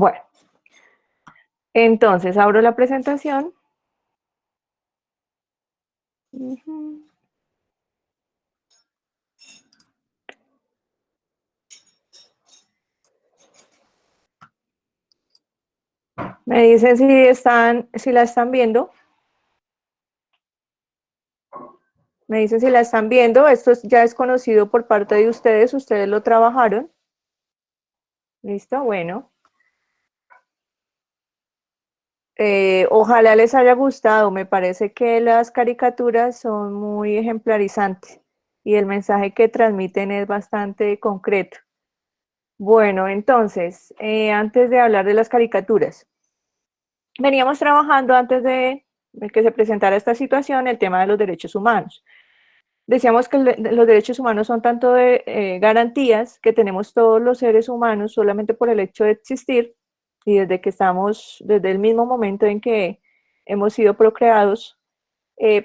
Bueno, entonces abro la presentación. Ujú. Me dicen si la están viendo. Me dicen si la están viendo. Ya es conocido por parte de ustedes lo trabajaron. ¿Listo? Bueno. Ojalá les haya gustado. Me parece que las caricaturas son muy ejemplarizantes y el mensaje que transmiten es bastante concreto. Bueno, entonces, antes de hablar de las caricaturas, veníamos trabajando antes de que se presentara esta situación el tema de los derechos humanos. Decíamos que los derechos humanos son tanto de garantías que tenemos todos los seres humanos solamente por el hecho de existir y desde el mismo momento en que hemos sido procreados,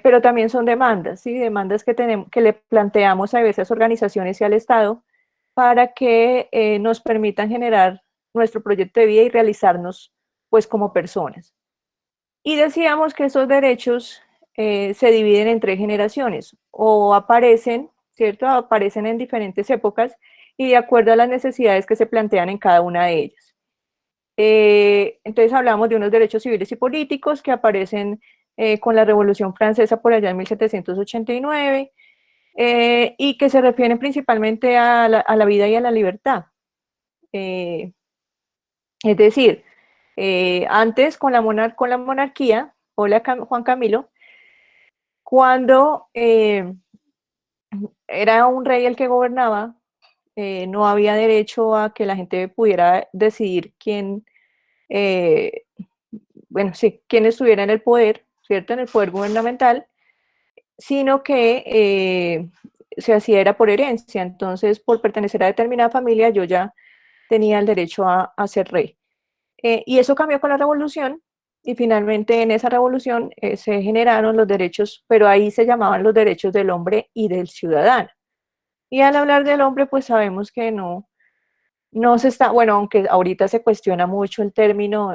pero también son demandas, ¿sí? Demandas que le planteamos a diversas organizaciones y al Estado para que nos permitan generar nuestro proyecto de vida y realizarnos pues como personas. Y decíamos que esos derechos se dividen en tres generaciones o aparecen, ¿cierto? Aparecen en diferentes épocas y de acuerdo a las necesidades que se plantean en cada una de ellas. Entonces hablamos de unos derechos civiles y políticos que aparecen con la Revolución Francesa por allá en 1789 y que se refieren principalmente a la vida y a la libertad. Eh, es decir, antes con la monarquía, hola Juan Camilo, cuando era un rey el que gobernaba, no había derecho a que la gente pudiera decidir eh, bueno, sí, quién estuviera en el poder, ¿cierto? En el poder gubernamental, sino que se hacía era por herencia. Entonces, por pertenecer a determinada familia, yo ya tenía el derecho a ser rey. Y eso cambió con la revolución y finalmente en esa revolución se generaron los derechos, pero ahí se llamaban los derechos del hombre y del ciudadano. Y al hablar del hombre, pues sabemos que no se está, bueno, aunque ahorita se cuestiona mucho el término,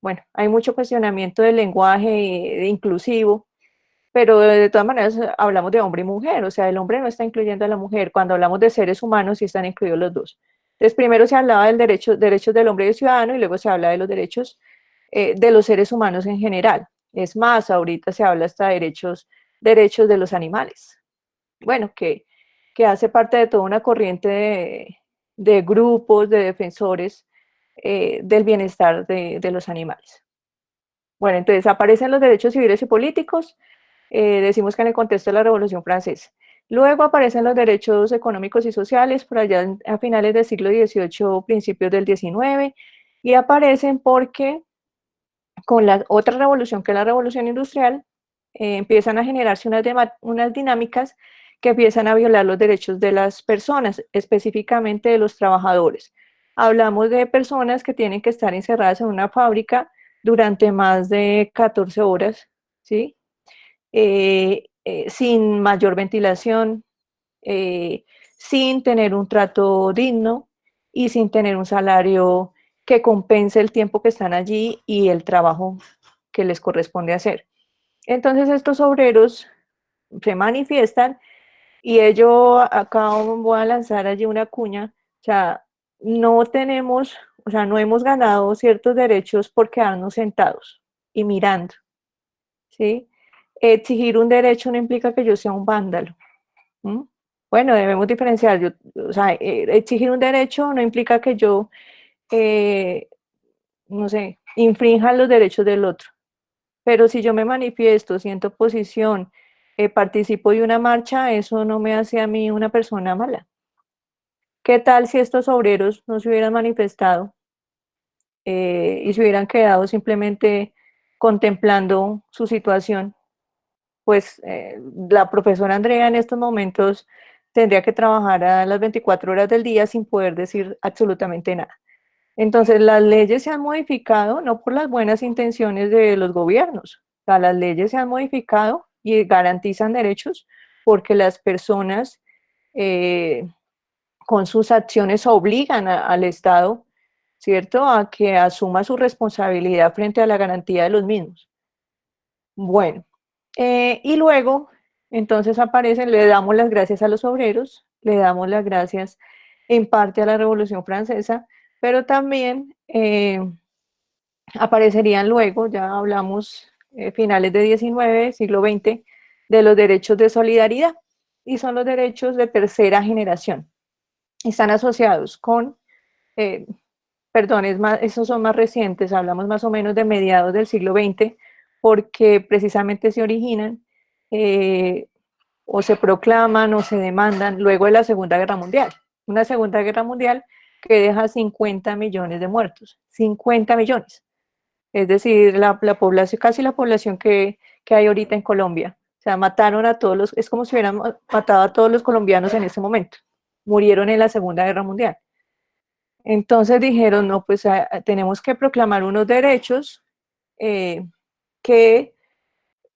bueno, hay mucho cuestionamiento del lenguaje inclusivo, pero de todas maneras hablamos de hombre y mujer, o sea, el hombre no está incluyendo a la mujer, cuando hablamos de seres humanos sí están incluidos los dos. Entonces, primero se hablaba del derechos del hombre y del ciudadano y luego se habla de los derechos de los seres humanos en general. Es más, ahorita se habla hasta de derechos de los animales. Bueno, que hace parte de toda una corriente de grupos, de defensores del bienestar de los animales. Bueno, entonces aparecen los derechos civiles y políticos, decimos que en el contexto de la Revolución Francesa. Luego aparecen los derechos económicos y sociales, por allá a finales del siglo XVIII, principios del XIX, y aparecen porque con la otra revolución, que es la revolución industrial, empiezan a generarse unas dinámicas que empiezan a violar los derechos de las personas, específicamente de los trabajadores. Hablamos de personas que tienen que estar encerradas en una fábrica durante más de 14 horas, ¿sí? Sin mayor ventilación, eh, sin tener un trato digno y sin tener un salario que compense el tiempo que están allí y el trabajo que les corresponde hacer. Entonces estos obreros se manifiestan y ello acá voy a lanzar allí una cuña, o sea, no tenemos, o sea, no hemos ganado ciertos derechos por quedarnos sentados y mirando, ¿sí? Exigir un derecho no implica que yo sea un vándalo. ¿Mm? Bueno, debemos diferenciar. O sea, exigir un derecho no implica que yo, eh, no sé, infrinja los derechos del otro. Pero si yo me manifiesto, siento posición, participo de una marcha, eso no me hace a mí una persona mala. ¿Qué tal si estos obreros no se hubieran manifestado y se hubieran quedado simplemente contemplando su situación? Pues la profesora Andrea en estos momentos tendría que trabajar a las 24 horas del día sin poder decir absolutamente nada. Entonces, las leyes se han modificado no por las buenas intenciones de los gobiernos, o sea, las leyes se han modificado y garantizan derechos porque las personas eh, con sus acciones obligan al Estado ¿cierto? A que asuma su responsabilidad frente a la garantía de los mismos. Bueno, y luego, entonces aparecen, le damos las gracias a los obreros, le damos las gracias en parte a la Revolución Francesa, pero también aparecerían luego, ya hablamos finales de 19, siglo XX, de los derechos de solidaridad, y son los derechos de tercera generación. Están asociados con, eh, perdón, esos son más recientes, hablamos más o menos de mediados del siglo XX, porque precisamente se originan eh, o se proclaman o se demandan luego de la Segunda Guerra Mundial. Una Segunda Guerra Mundial que deja 50 millones de muertos, 50 millones. Es decir, la población, casi la población que hay ahorita en Colombia. O sea, mataron a todos los, es como si hubieran matado a todos los colombianos en ese momento. Murieron en la Segunda Guerra Mundial. Entonces dijeron, no, pues tenemos que proclamar unos derechos eh, que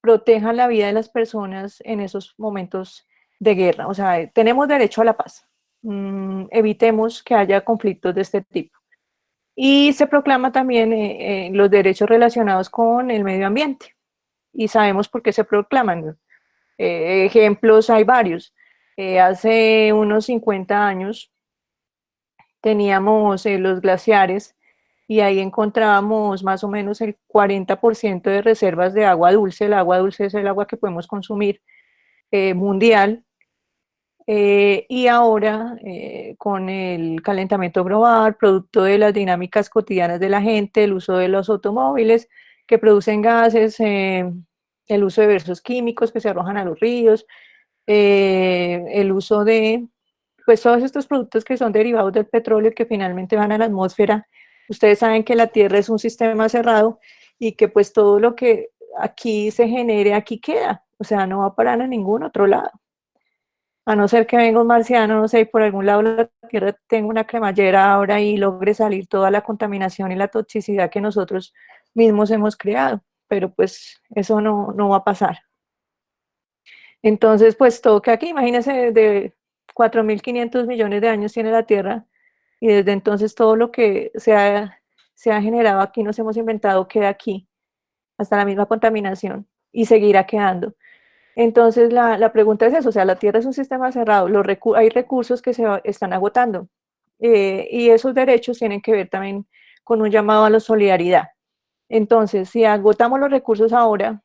protejan la vida de las personas en esos momentos de guerra. O sea, tenemos derecho a la paz. Evitemos que haya conflictos de este tipo. Y se proclama también los derechos relacionados con el medio ambiente. Y sabemos por qué se proclaman. Ejemplos hay varios. Hace unos 50 años teníamos los glaciares y ahí encontrábamos más o menos el 40% de reservas de agua dulce. El agua dulce es el agua que podemos consumir mundial. Y ahora, con el calentamiento global, producto de las dinámicas cotidianas de la gente, el uso de los automóviles que producen gases, el uso de diversos químicos que se arrojan a los ríos, el uso de pues todos estos productos que son derivados del petróleo que finalmente van a la atmósfera. Ustedes saben que la Tierra es un sistema cerrado y que pues todo lo que aquí se genere, aquí queda, o sea, no va a parar a ningún otro lado. A no ser que venga un marciano, no sé, por algún lado de la Tierra tenga una cremallera ahora y logre salir toda la contaminación y la toxicidad que nosotros mismos hemos creado, pero pues eso no va a pasar. Entonces, pues todo que aquí, imagínense, de 4.500 millones de años tiene la Tierra y desde entonces todo lo que se ha generado aquí, nos hemos inventado, queda aquí, hasta la misma contaminación y seguirá quedando. Entonces, la pregunta es eso, o sea, la Tierra es un sistema cerrado, hay recursos que están agotando y esos derechos tienen que ver también con un llamado a la solidaridad. Entonces, si agotamos los recursos ahora,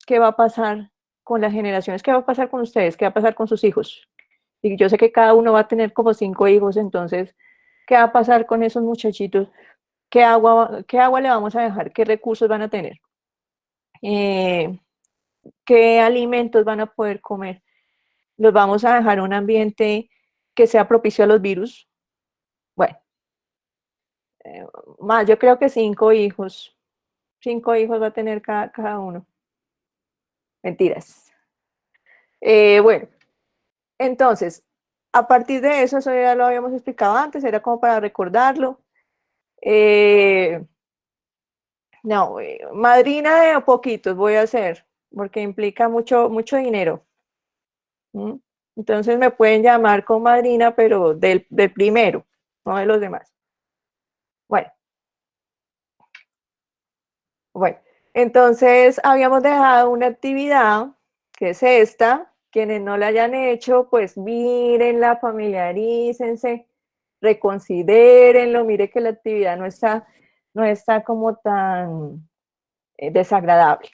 ¿qué va a pasar con las generaciones? ¿Qué va a pasar con ustedes? ¿Qué va a pasar con sus hijos? Y yo sé que cada uno va a tener como 5 hijos, entonces, ¿qué va a pasar con esos muchachitos? Qué agua le vamos a dejar? ¿Qué recursos van a tener? ¿Qué alimentos van a poder comer? ¿Los vamos a dejar en un ambiente que sea propicio a los virus? Bueno, eh, más, yo creo que 5 hijos. 5 hijos va a tener cada uno. Mentiras. Bueno, entonces, a partir de eso, eso ya lo habíamos explicado antes, era como para recordarlo. Eh, no, madrina de poquitos voy a hacer, porque implica mucho, mucho dinero. ¿Mm? Entonces me pueden llamar con madrina, pero del primero, no de los demás. Bueno, bueno, entonces habíamos dejado una actividad, que es esta. Quienes no la hayan hecho, pues mírenla, familiarícense, reconsidérenlo, mire que la actividad no está como tan desagradable.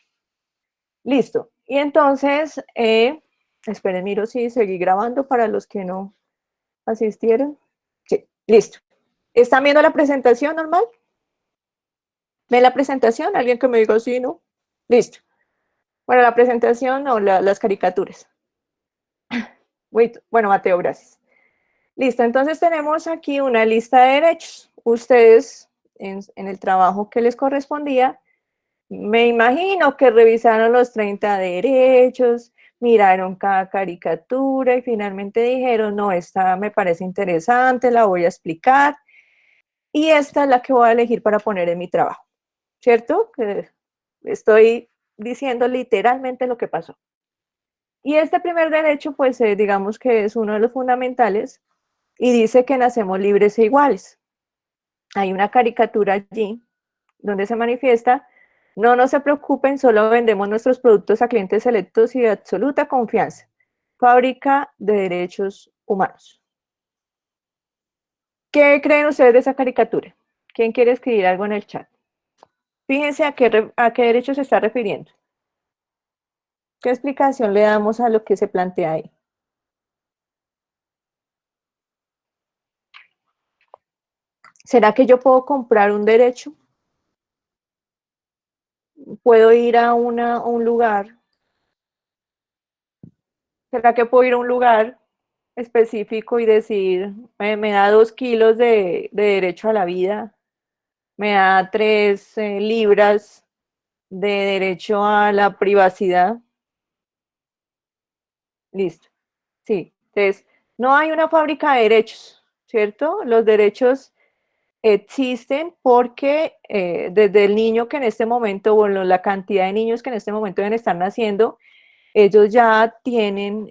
Listo. Y entonces, esperen, miro si seguí grabando para los que no asistieron. Sí, listo. ¿Están viendo la presentación normal? ¿Ven la presentación? ¿Alguien que me diga sí, no? Listo. Bueno, la presentación o las caricaturas. Wait, bueno, Mateo, gracias. Listo, entonces tenemos aquí una lista de derechos. Ustedes, en el trabajo que les correspondía, me imagino que revisaron los 30 derechos, miraron cada caricatura y finalmente dijeron, no, esta me parece interesante, la voy a explicar y esta es la que voy a elegir para poner en mi trabajo, ¿cierto? Que estoy diciendo literalmente lo que pasó. Y este primer derecho, pues digamos que es uno de los fundamentales y dice que nacemos libres e iguales. Hay una caricatura allí donde se manifiesta: no, no se preocupen, solo vendemos nuestros productos a clientes selectos y de absoluta confianza. Fábrica de derechos humanos. ¿Qué creen ustedes de esa caricatura? ¿Quién quiere escribir algo en el chat? Fíjense a qué derecho se está refiriendo. ¿Qué explicación le damos a lo que se plantea ahí? ¿Será que yo puedo comprar un derecho? ¿Puedo ir a un lugar? ¿Será que puedo ir a un lugar específico y decir, me da 2 kilos de derecho a la vida, me da 3 libras de derecho a la privacidad? Listo. Sí. Entonces, no hay una fábrica de derechos, ¿cierto? Los derechos existen porque desde el niño que en este momento, bueno, la cantidad de niños que en este momento deben estar naciendo, ellos ya tienen,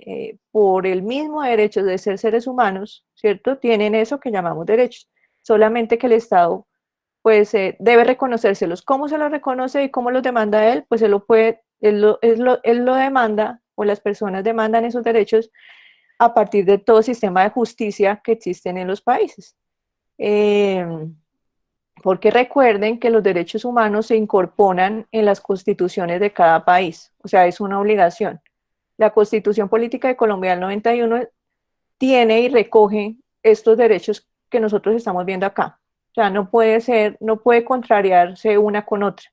por el mismo derecho de ser seres humanos, ¿cierto? Tienen eso que llamamos derechos. Solamente que el Estado, pues, debe reconocérselos. ¿Cómo se los reconoce y cómo los demanda él? Pues él lo puede, él lo demanda, o las personas demandan esos derechos a partir de todo sistema de justicia que existen en los países. Eh, Porque recuerden que los derechos humanos se incorporan en las constituciones de cada país, o sea, es una obligación. La Constitución Política de Colombia del 91 tiene y recoge estos derechos que nosotros estamos viendo acá. O sea, no puede ser, no puede contrariarse una con otra.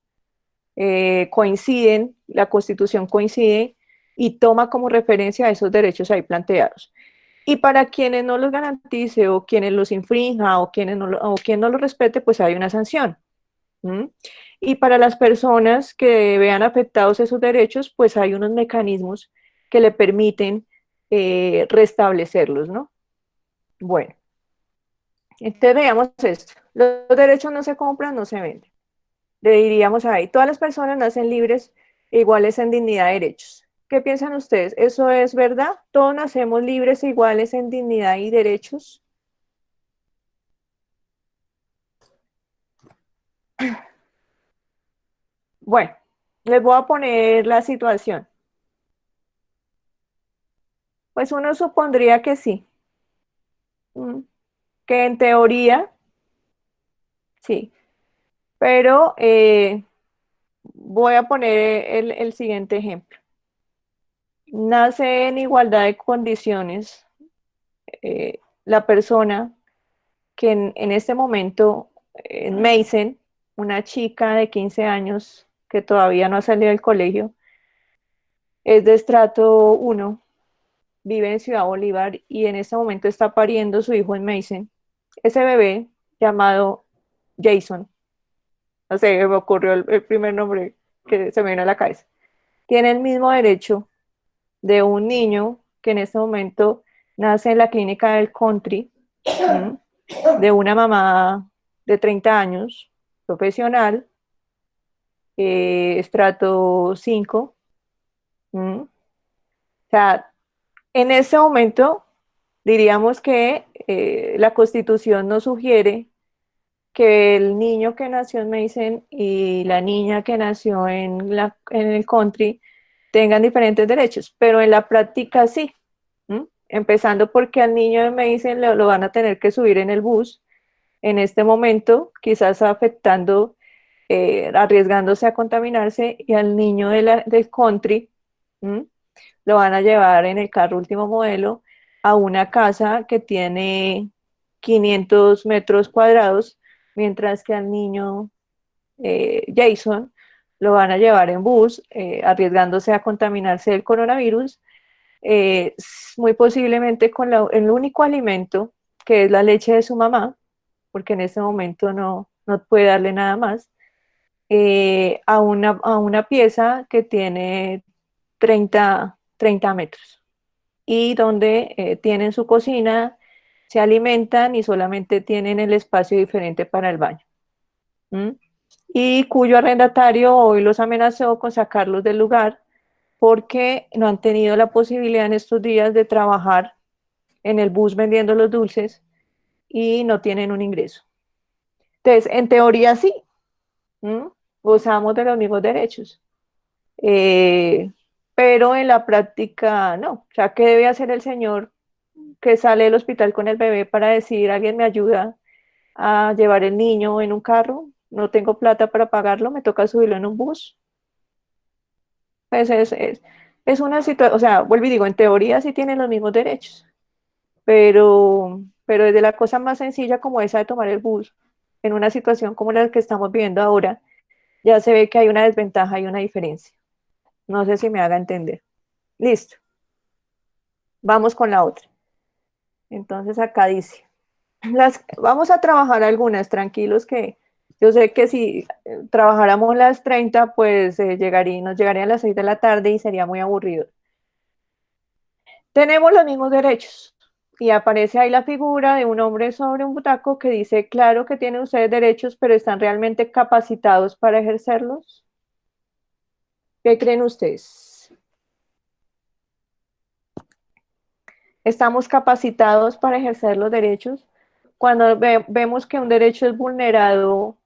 Coinciden, la Constitución coincide y toma como referencia a esos derechos ahí planteados. Y para quienes no los garantice o quienes los infrinja o, o quien no los respete, pues hay una sanción. ¿Mm? Y para las personas que vean afectados esos derechos, pues hay unos mecanismos que le permiten restablecerlos, ¿no? Bueno, entonces veamos esto. Los derechos no se compran, no se venden. Le diríamos ahí, todas las personas nacen libres e iguales en dignidad de derechos. ¿Qué piensan ustedes? ¿Eso es verdad? ¿Todos nacemos libres e iguales en dignidad y derechos? Bueno, les voy a poner la situación. Pues uno supondría que sí, que en teoría sí, pero voy a poner el siguiente ejemplo. Nace en igualdad de condiciones la persona que en este momento, en Mason, una chica de 15 años que todavía no ha salido del colegio, es de estrato 1, vive en Ciudad Bolívar y en este momento está pariendo su hijo en Mason. Ese bebé llamado Jason, no sé, me ocurrió el primer nombre que se me vino a la cabeza, tiene el mismo derecho de un niño que en este momento nace en la clínica del country, ¿m? De una mamá de 30 años, profesional, estrato 5. ¿M? O sea, en ese momento diríamos que la Constitución nos sugiere que el niño que nació en Mason y la niña que nació en el country tengan diferentes derechos, pero en la práctica sí. Empezando porque al niño de Mason lo van a tener que subir en el bus en este momento, quizás afectando, arriesgándose a contaminarse, y al niño del country ¿m? Lo van a llevar en el carro último modelo a una casa que tiene 500 metros cuadrados, mientras que al niño Jason lo van a llevar en bus, arriesgándose a contaminarse del coronavirus, muy posiblemente con el único alimento que es la leche de su mamá, porque en ese momento no puede darle nada más, a una pieza que tiene 30 metros y donde tienen su cocina, se alimentan y solamente tienen el espacio diferente para el baño. ¿M? Y cuyo arrendatario hoy los amenazó con sacarlos del lugar porque no han tenido la posibilidad en estos días de trabajar en el bus vendiendo los dulces y no tienen un ingreso. Entonces, en teoría sí, ¿m? Gozamos de los mismos derechos. Eh, pero en la práctica no. O sea, ¿qué debe hacer el señor que sale del hospital con el bebé para decir, alguien me ayuda a llevar el niño en un carro? No tengo plata para pagarlo, me toca subirlo en un bus. Pues es una situación, o sea, vuelvo y digo, en teoría sí tienen los mismos derechos, pero desde la cosa más sencilla como esa de tomar el bus, en una situación como la que estamos viviendo ahora, ya se ve que hay una desventaja y una diferencia. No sé si me haga entender. Listo, vamos con la otra. Entonces acá dice, vamos a trabajar algunas, tranquilos que yo sé que si trabajáramos las 30 pues nos llegarían las 6 de la tarde y sería muy aburrido. Tenemos los mismos derechos. Y aparece ahí la figura de un hombre sobre un butaco que dice, claro que tienen ustedes derechos, pero ¿están realmente capacitados para ejercerlos? ¿Qué creen ustedes? ¿Estamos capacitados para ejercer los derechos? Cuando vemos que un derecho es vulnerado,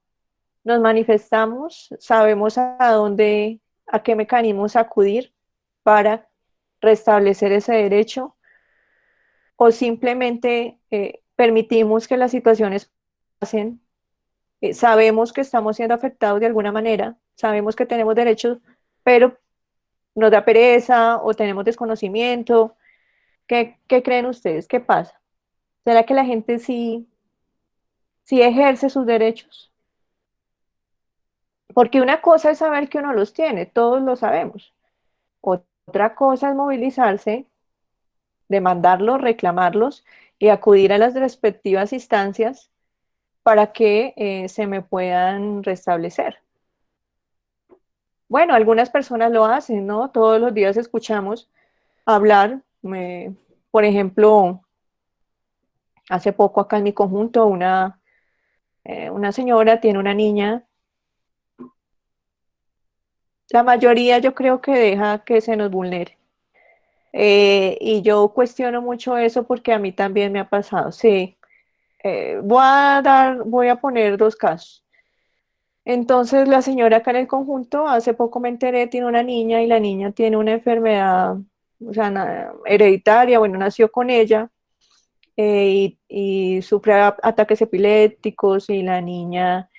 nos manifestamos, sabemos a dónde, a qué mecanismos acudir para restablecer ese derecho, o simplemente permitimos que las situaciones pasen. Sabemos que estamos siendo afectados de alguna manera, sabemos que tenemos derechos, pero nos da pereza o tenemos desconocimiento. ¿Qué creen ustedes? ¿Qué pasa? ¿Será que la gente sí ejerce sus derechos? Porque una cosa es saber que uno los tiene, todos lo sabemos. Otra cosa es movilizarse, demandarlos, reclamarlos y acudir a las respectivas instancias para que se me puedan restablecer. Bueno, algunas personas lo hacen, ¿no? Todos los días escuchamos hablar, por ejemplo, hace poco acá en mi conjunto, una señora tiene una niña. La mayoría yo creo que deja que se nos vulnere. Y yo cuestiono mucho eso porque a mí también me ha pasado. Sí, voy a poner dos casos. Entonces, la señora acá en el conjunto, hace poco me enteré, tiene una niña y la niña tiene una enfermedad, o sea, hereditaria, bueno, nació con ella, y sufre ataques epilépticos y la niña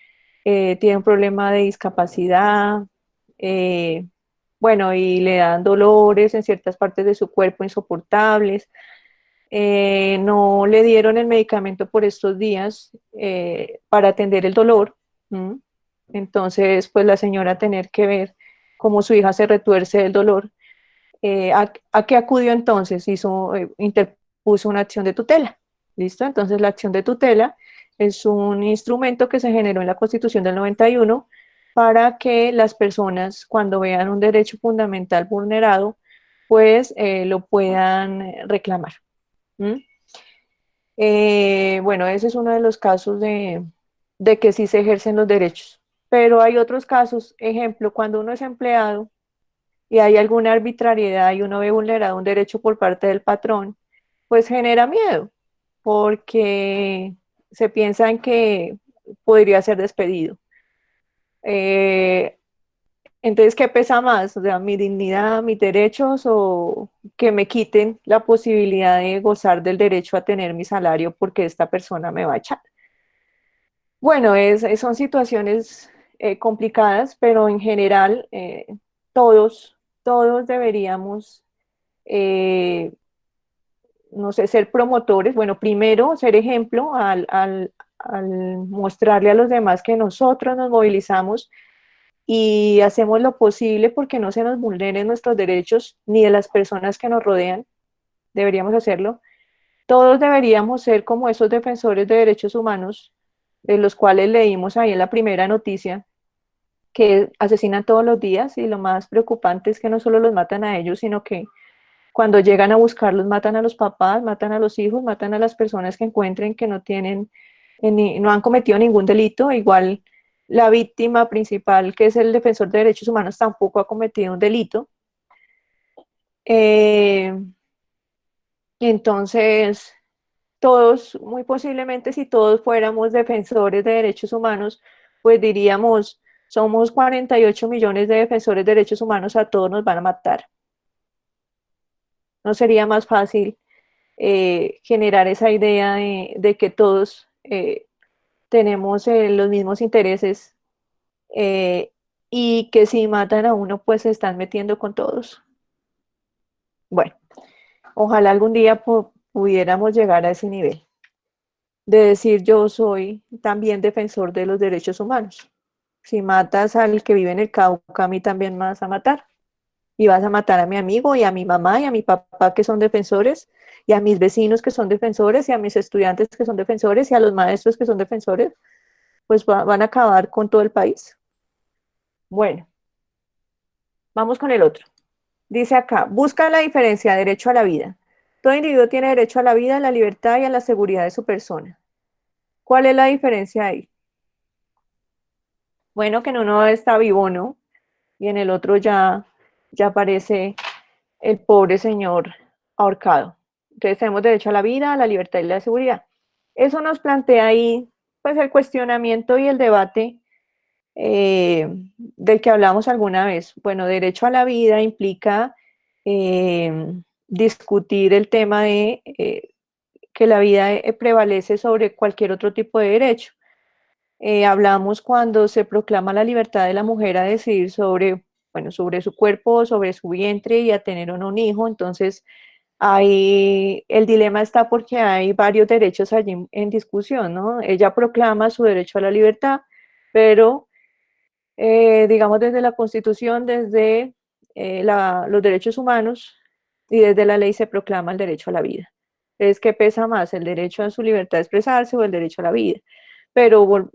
tiene un problema de discapacidad, eh, bueno, y le dan dolores en ciertas partes de su cuerpo insoportables. No le dieron el medicamento por estos días para atender el dolor. ¿M? Entonces, pues la señora tener que ver cómo su hija se retuerce del dolor. ¿A qué acudió entonces? Interpuso una acción de tutela. ¿Listo? Entonces, la acción de tutela es un instrumento que se generó en la Constitución del 91 para que las personas, cuando vean un derecho fundamental vulnerado, pues lo puedan reclamar. ¿M? Bueno, ese es uno de los casos de que sí se ejercen los derechos. Pero hay otros casos, ejemplo, cuando uno es empleado y hay alguna arbitrariedad y uno ve vulnerado un derecho por parte del patrón, pues genera miedo, porque se piensa en que podría ser despedido. Eh, entonces, ¿qué pesa más? O sea, mi dignidad, mis derechos, o que me quiten la posibilidad de gozar del derecho a tener mi salario porque esta persona me va a echar. Bueno, son situaciones complicadas, pero en general todos deberíamos, eh, no sé, ser promotores. Bueno, primero ser ejemplo al mostrarle a los demás que nosotros nos movilizamos y hacemos lo posible porque no se nos vulneren nuestros derechos ni de las personas que nos rodean. Deberíamos hacerlo. Todos deberíamos ser como esos defensores de derechos humanos, de los cuales leímos ahí en la primera noticia, que asesinan todos los días, y lo más preocupante es que no solo los matan a ellos, sino que cuando llegan a buscarlos matan a los papás, matan a los hijos, matan a las personas que encuentren que no tienen, no han cometido ningún delito. Igual la víctima principal, que es el defensor de derechos humanos, tampoco ha cometido un delito. Eh, entonces, todos, muy posiblemente si todos fuéramos defensores de derechos humanos, pues diríamos, somos 48 millones de defensores de derechos humanos, a todos nos van a matar. ¿No sería más fácil generar esa idea de que todos tenemos los mismos intereses eh, y que si matan a uno, pues se están metiendo con todos? Bueno, ojalá algún día pudiéramos llegar a ese nivel de decir yo soy también defensor de los derechos humanos. Si matas al que vive en el Cauca, a mí también me vas a matar. Y vas a matar a mi amigo y a mi mamá y a mi papá que son defensores, y a mis vecinos que son defensores, y a mis estudiantes que son defensores, y a los maestros que son defensores, pues van a acabar con todo el país. Bueno, vamos con el otro. Dice acá, busca la diferencia, derecho a la vida. Todo individuo tiene derecho a la vida, a la libertad y a la seguridad de su persona. ¿Cuál es la diferencia ahí? Bueno, que en uno está vivo, ¿no? Y en el otro ya aparece el pobre señor ahorcado. Entonces tenemos derecho a la vida, a la libertad y la seguridad. Eso nos plantea ahí pues el cuestionamiento y el debate del que hablamos alguna vez. Bueno, derecho a la vida implica discutir el tema de que la vida prevalece sobre cualquier otro tipo de derecho. Hablamos cuando se proclama la libertad de la mujer a decidir sobre, bueno, sobre su cuerpo, sobre su vientre y a tener o no un hijo. Entonces, ahí el dilema está porque hay varios derechos allí en discusión, ¿no? Ella proclama su derecho a la libertad, pero digamos desde la Constitución, desde los derechos humanos y desde la ley se proclama el derecho a la vida. Entonces, ¿qué pesa más, el derecho a su libertad de expresarse o el derecho a la vida? Pero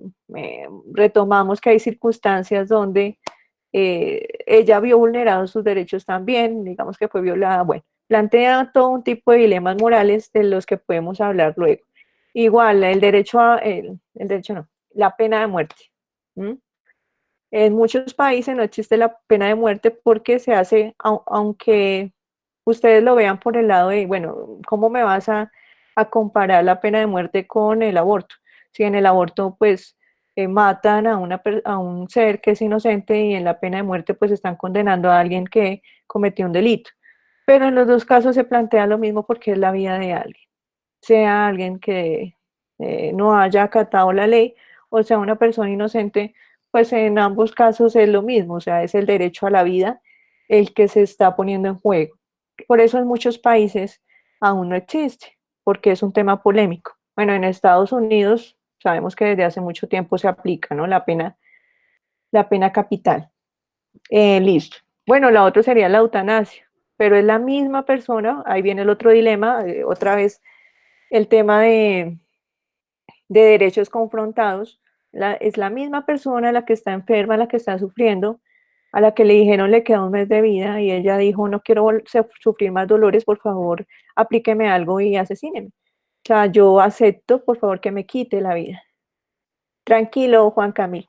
retomamos que hay circunstancias donde ella vio vulnerados sus derechos también, digamos que fue violada. Bueno, plantea todo un tipo de dilemas morales de los que podemos hablar luego. Igual, el derecho no, la pena de muerte. ¿Mm? En muchos países no existe la pena de muerte porque se hace, aunque ustedes lo vean por el lado de, bueno, ¿cómo me vas a comparar la pena de muerte con el aborto? Si en el aborto, pues, matan a un ser que es inocente y en la pena de muerte, pues, están condenando a alguien que cometió un delito. Pero en los dos casos se plantea lo mismo porque es la vida de alguien, sea alguien que no haya acatado la ley o sea una persona inocente, pues en ambos casos es lo mismo, o sea, es el derecho a la vida el que se está poniendo en juego. Por eso en muchos países aún no existe, porque es un tema polémico. Bueno, en Estados Unidos sabemos que desde hace mucho tiempo se aplica, ¿no? La pena capital. Listo. Bueno, la otra sería la eutanasia, pero es la misma persona, ahí viene el otro dilema, otra vez el tema de derechos confrontados, es la misma persona la que está enferma, la que está sufriendo, a la que le dijeron le queda un mes de vida y ella dijo no quiero sufrir más dolores, por favor, aplíqueme algo y asesíneme. O sea, yo acepto, por favor, que me quite la vida. Tranquilo, Juan Camilo.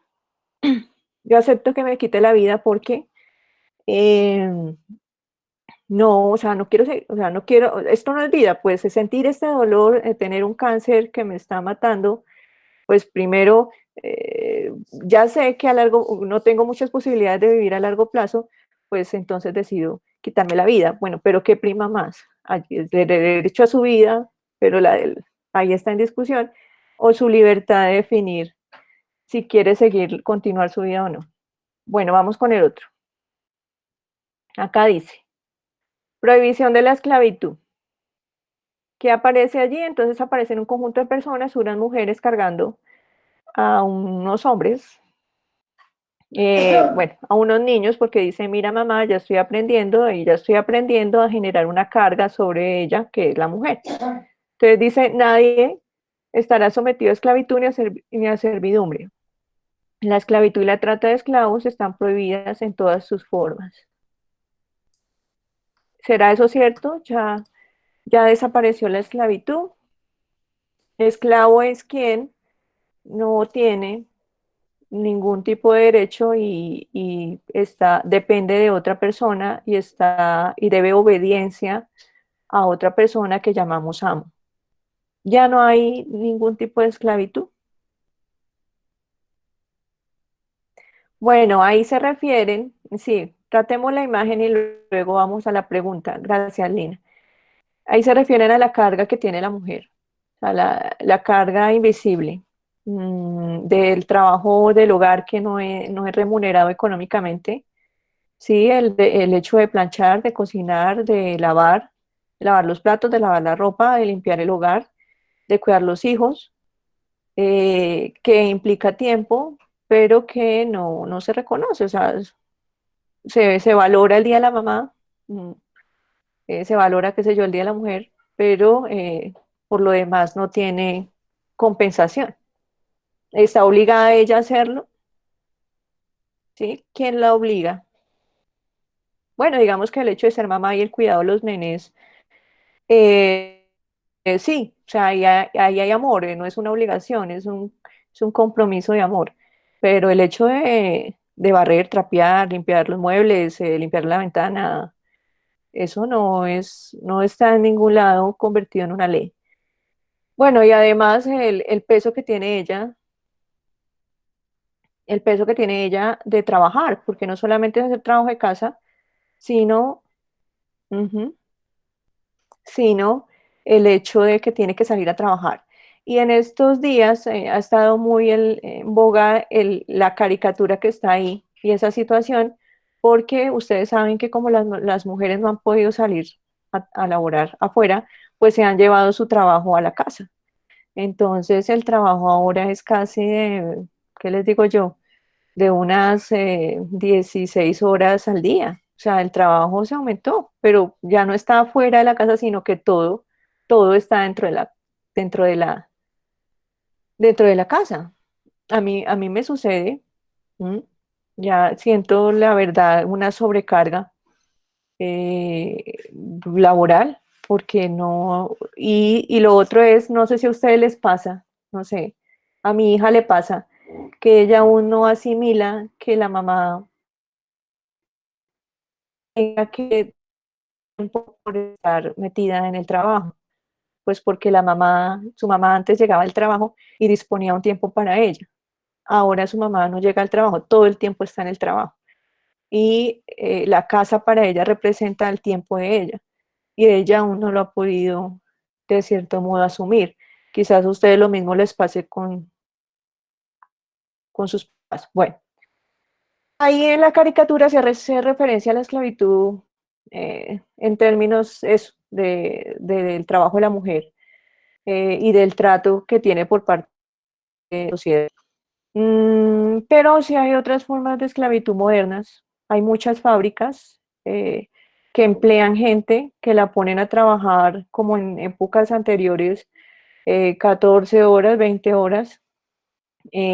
Yo acepto que me quite la vida porque eh, no, o sea, no quiero, o sea, no quiero, esto no es vida, pues sentir este dolor, tener un cáncer que me está matando, pues primero, ya sé que no tengo muchas posibilidades de vivir a largo plazo, pues entonces decido quitarme la vida. Bueno, pero ¿qué prima más? El derecho a su vida, pero ahí está en discusión, o su libertad de definir si quiere continuar su vida o no. Bueno, vamos con el otro. Acá dice, prohibición de la esclavitud. ¿Qué aparece allí? Entonces aparecen un conjunto de personas, unas mujeres cargando a unos hombres, bueno, a unos niños porque dice, mira mamá, ya estoy aprendiendo y ya estoy aprendiendo a generar una carga sobre ella, que es la mujer. Entonces dice, nadie estará sometido a esclavitud ni a servidumbre. La esclavitud y la trata de esclavos están prohibidas en todas sus formas. ¿Será eso cierto? Ya desapareció la esclavitud. Esclavo es quien no tiene ningún tipo de derecho y depende de otra persona y debe obediencia a otra persona que llamamos amo. Ya no hay ningún tipo de esclavitud. Bueno, ahí se refieren, sí, tratemos la imagen y luego vamos a la pregunta. Gracias, Lina. Ahí se refieren a la carga que tiene la mujer, a la carga invisible del trabajo del hogar que no es remunerado económicamente. Sí, el hecho de planchar, de cocinar, de lavar los platos, de lavar la ropa, de limpiar el hogar, de cuidar los hijos, que implica tiempo, pero que no se reconoce. O sea, se valora el Día de la Mamá, mm, se valora, qué sé yo, el Día de la Mujer, pero por lo demás no tiene compensación. ¿Está obligada ella a hacerlo? ¿Sí? ¿Quién la obliga? Bueno, digamos que el hecho de ser mamá y el cuidado de los nenes, eh, sí, o sea, ahí hay amor, no es una obligación, es un compromiso de amor. Pero el hecho de barrer, trapear, limpiar los muebles, limpiar la ventana, eso no está en ningún lado convertido en una ley. Bueno, y además el peso que tiene ella, el peso que tiene ella de trabajar, porque no solamente es hacer trabajo de casa, sino, ujú, sino el hecho de que tiene que salir a trabajar. Y en estos días ha estado muy en boga la caricatura que está ahí y esa situación, porque ustedes saben que como las mujeres no han podido salir a laborar afuera, pues se han llevado su trabajo a la casa. Entonces el trabajo ahora es casi de, ¿qué les digo yo? De unas 16 horas al día. O sea, el trabajo se aumentó, pero ya no está fuera de la casa, sino que todo está dentro de dentro de la casa. A mí me sucede, ¿m? Ya siento la verdad una sobrecarga eh, laboral, porque no, y lo otro es, no sé si a ustedes les pasa, no sé, a mi hija le pasa que ella aún no asimila que la mamá tenga que tiempo por estar metida en el trabajo, pues porque su mamá antes llegaba al trabajo y disponía un tiempo para ella. Ahora su mamá no llega al trabajo, todo el tiempo está en el trabajo. Y la casa para ella representa el tiempo de ella. Y ella aún no lo ha podido, de cierto modo, asumir. Quizás a ustedes lo mismo les pase con sus papás. Bueno, ahí en la caricatura se hace referencia a la esclavitud en términos eso, del trabajo de la mujer y del trato que tiene por parte de la sociedad. Pero sí hay otras formas de esclavitud modernas. Hay muchas fábricas que emplean gente, que la ponen a trabajar como en épocas anteriores, 14 horas, 20 horas,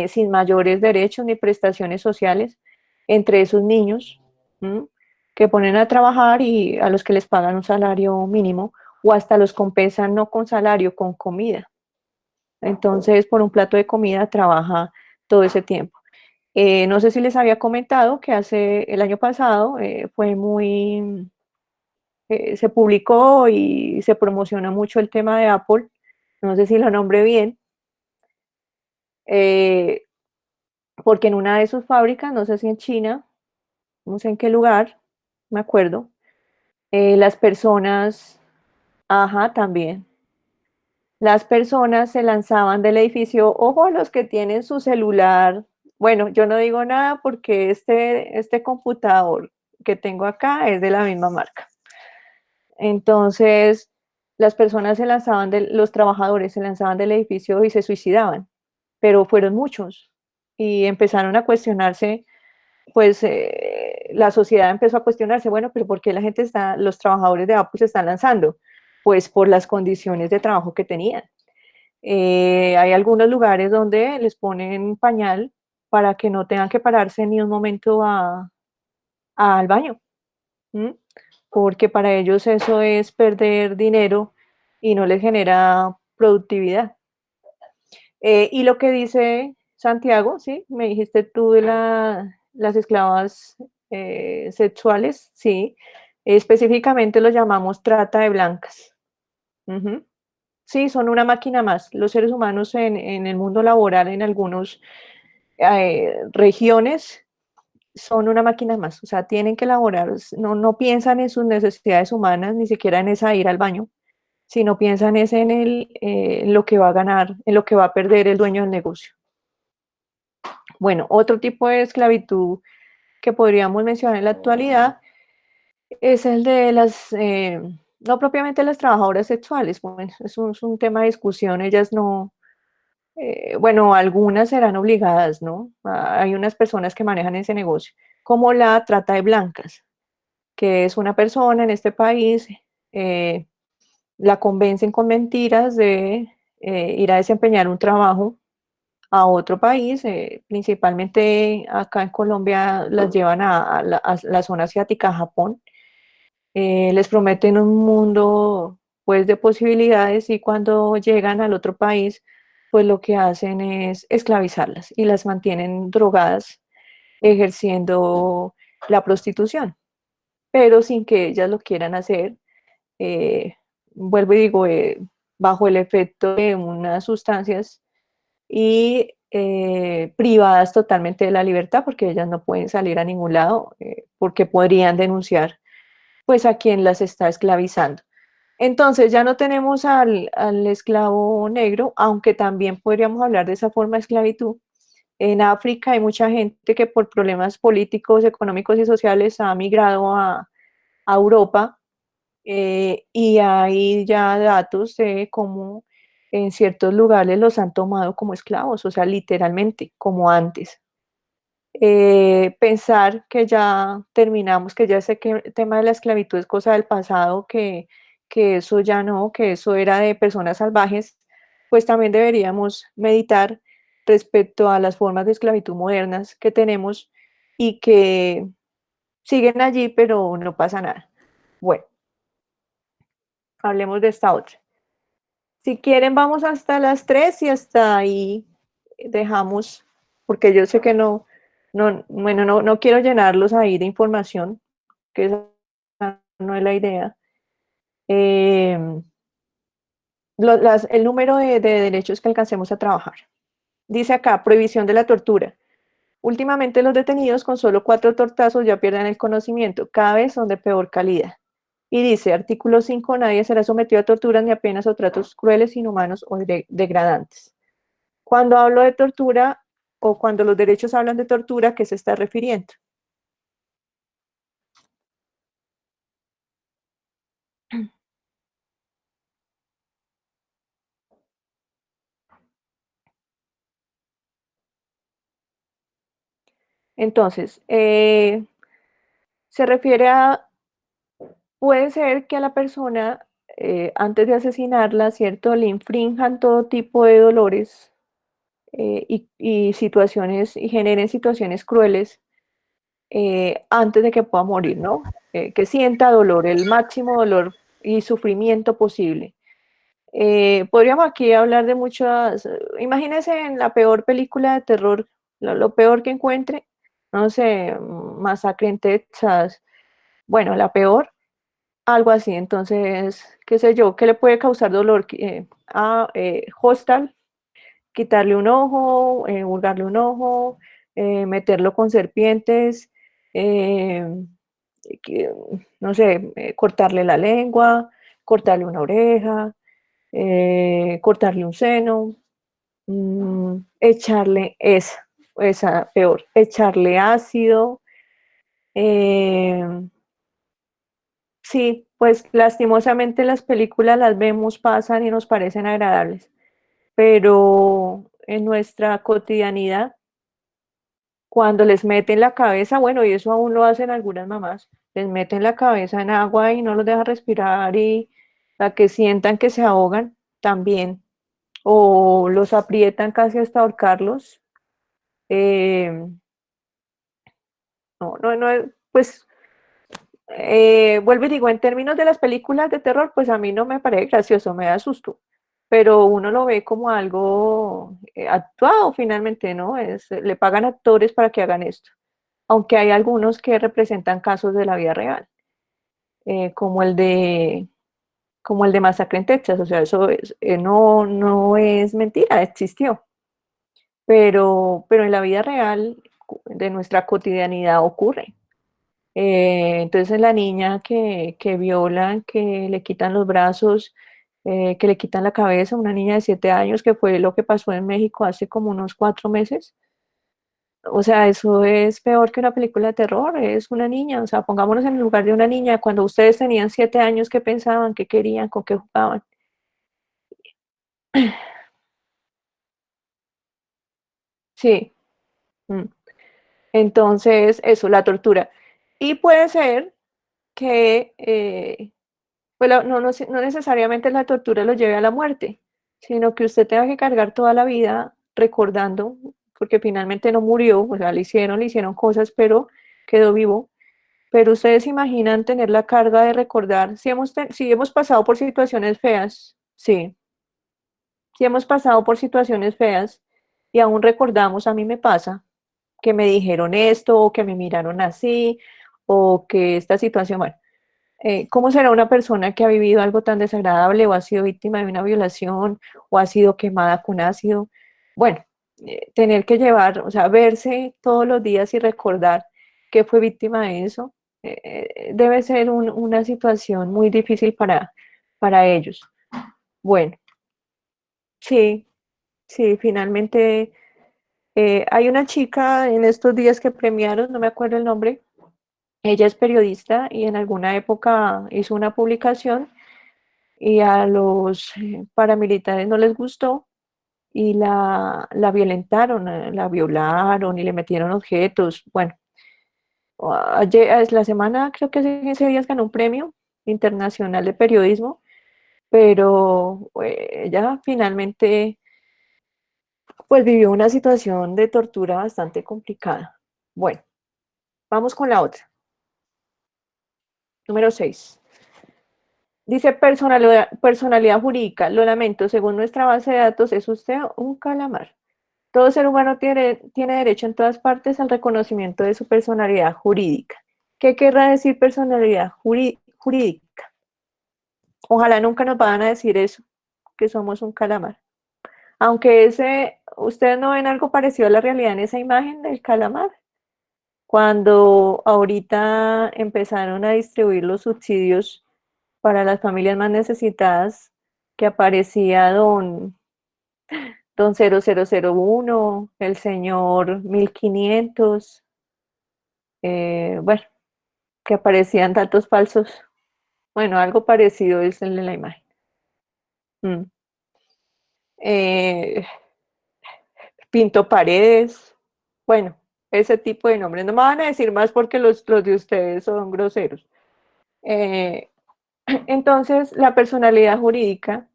sin mayores derechos ni prestaciones sociales entre esos niños, ¿m? Que ponen a trabajar y a los que les pagan un salario mínimo o hasta los compensan no con salario, con comida. Entonces, por un plato de comida trabaja todo ese tiempo. No sé si les había comentado que hace el año pasado se publicó y se promocionó mucho el tema de Apple, no sé si lo nombré bien, eh, porque en una de sus fábricas, no sé si en China, no sé en qué lugar, me acuerdo, las personas, ajá, también, las personas se lanzaban del edificio, ojo a los que tienen su celular, bueno, yo no digo nada porque este computador que tengo acá es de la misma marca. Entonces, las personas los trabajadores se lanzaban del edificio y se suicidaban, pero fueron muchos y empezaron a cuestionarse, pues la sociedad empezó a cuestionarse, bueno, pero ¿por qué los trabajadores de Apple se están lanzando? Pues por las condiciones de trabajo que tenían. Hay algunos lugares donde les ponen pañal para que no tengan que pararse ni un momento al baño. ¿M? Porque para ellos eso es perder dinero y no les genera productividad. Y lo que dice Santiago, sí, me dijiste tú de las esclavas sexuales, sí, específicamente lo llamamos trata de blancas. Ujú. sí, son una máquina más. Los seres humanos en el mundo laboral, en algunas regiones, son una máquina más. O sea, tienen que laborar, no piensan en sus necesidades humanas, ni siquiera en esa ir al baño, sino piensan es en lo que va a ganar, en lo que va a perder el dueño del negocio. Bueno, otro tipo de esclavitud que podríamos mencionar en la actualidad es el de no propiamente las trabajadoras sexuales, bueno, es un tema de discusión, ellas no, bueno, algunas serán obligadas, ¿no? Hay unas personas que manejan ese negocio, como la trata de blancas, que es una persona en este país, eh, la convencen con mentiras de ir a desempeñar un trabajo a otro país, principalmente acá en Colombia las llevan a la zona asiática, a Japón, les prometen un mundo pues de posibilidades y cuando llegan al otro país pues lo que hacen es esclavizarlas y las mantienen drogadas ejerciendo la prostitución, pero sin que ellas lo quieran hacer. eh, Vuelvo y digo, bajo el efecto de unas sustancias y privadas totalmente de la libertad porque ellas no pueden salir a ningún lado porque podrían denunciar pues a quien las está esclavizando. Entonces ya no tenemos al esclavo negro, aunque también podríamos hablar de esa forma de esclavitud. En África hay mucha gente que por problemas políticos, económicos y sociales ha migrado a Europa y hay ya datos de cómo en ciertos lugares los han tomado como esclavos, o sea, literalmente, como antes. Pensar que ya terminamos, que ya sé que el tema de la esclavitud es cosa del pasado, que eso ya no, que eso era de personas salvajes, pues también deberíamos meditar respecto a las formas de esclavitud modernas que tenemos y que siguen allí, pero no pasa nada. Bueno, hablemos de esta otra. Si quieren, vamos hasta las 3 y hasta ahí dejamos, porque yo sé que bueno, no quiero llenarlos ahí de información, que esa no es la idea. Eh, el número de derechos que alcancemos a trabajar. Dice acá, prohibición de la tortura. Últimamente los detenidos con solo 4 tortazos ya pierden el conocimiento, cada vez son de peor calidad. Y dice, artículo 5, nadie será sometido a torturas ni apenas o tratos crueles, inhumanos o degradantes. Cuando hablo de tortura o cuando los derechos hablan de tortura, ¿qué se está refiriendo? Entonces, se refiere a, puede ser que a la persona, antes de asesinarla, ¿cierto?, le infrinjan todo tipo de dolores y situaciones, y generen situaciones crueles antes de que pueda morir, ¿no? Que sienta dolor, el máximo dolor y sufrimiento posible. Podríamos aquí hablar de muchas, imagínense en la peor película de terror, lo peor que encuentre, no sé, Masacre en Texas, bueno, la peor, algo así, entonces, qué sé yo, ¿qué le puede causar dolor? Hostal, quitarle un ojo, hurgarle un ojo, meterlo con serpientes, eh, que, no sé, cortarle la lengua, cortarle una oreja, cortarle un seno, echarle esa peor, echarle ácido. eh, sí, pues lastimosamente las películas las vemos, pasan y nos parecen agradables, pero en nuestra cotidianidad, cuando les meten la cabeza, bueno, y eso aún lo hacen algunas mamás, les meten la cabeza en agua y no los dejan respirar y para que sientan que se ahogan también, o los aprietan casi hasta ahorcarlos. Eh, pues vuelvo y digo, en términos de las películas de terror, pues a mí no me parece gracioso, me da susto, pero uno lo ve como algo actuado finalmente, ¿no? Le pagan actores para que hagan esto, aunque hay algunos que representan casos de la vida real, como el de como el de Masacre en Texas, o sea, no, no es mentira, existió, pero en la vida real de nuestra cotidianidad ocurre. Entonces la niña que violan, que le quitan los brazos, que le quitan la cabeza, una niña de 7 años, que fue lo que pasó en México hace como unos 4 meses. O sea, eso es peor que una película de terror, es una niña. O sea, pongámonos en el lugar de una niña. Cuando ustedes tenían 7 años, ¿qué pensaban? ¿Qué querían? ¿Con qué jugaban? Sí. mm. Entonces, eso, la tortura. Y puede ser que pues no, no, no necesariamente la tortura lo lleve a la muerte, sino que usted tenga que cargar toda la vida recordando, porque finalmente no murió, o sea, le hicieron cosas, pero quedó vivo. Pero ustedes imaginan tener la carga de recordar, si hemos pasado por situaciones feas, sí, si hemos pasado por situaciones feas y aún recordamos, a mí me pasa, que me dijeron esto, o que me miraron así, o que esta situación, bueno, ¿cómo será una persona que ha vivido algo tan desagradable o ha sido víctima de una violación o ha sido quemada con ácido? Bueno, tener que llevar, o sea, verse todos los días y recordar que fue víctima de eso, debe ser una situación muy difícil para ellos. Bueno, sí, sí, finalmente hay una chica en estos días que premiaron, no me acuerdo el nombre. Ella es periodista y en alguna época hizo una publicación y a los paramilitares no les gustó y la violentaron, la violaron y le metieron objetos. Bueno, la semana, creo que hace 15 días ganó un premio internacional de periodismo, pero ella finalmente pues vivió una situación de tortura bastante complicada. Bueno, vamos con la otra. Número 6. Dice personalidad jurídica. Lo lamento, según nuestra base de datos, es usted un calamar. Todo ser humano tiene derecho en todas partes al reconocimiento de su personalidad jurídica. ¿Qué querrá decir personalidad jurídica? Ojalá nunca nos vayan a decir eso, que somos un calamar. Aunque ustedes no ven algo parecido a la realidad en esa imagen del calamar. Cuando ahorita empezaron a distribuir los subsidios para las familias más necesitadas, que aparecía don 0001, el señor 1500, bueno, que aparecían datos falsos. Bueno, algo parecido es el de la imagen. Mm. Eh, Pinto Paredes, bueno, ese tipo de nombres. No me van a decir más porque los de ustedes son groseros. Eh, entonces, la personalidad jurídica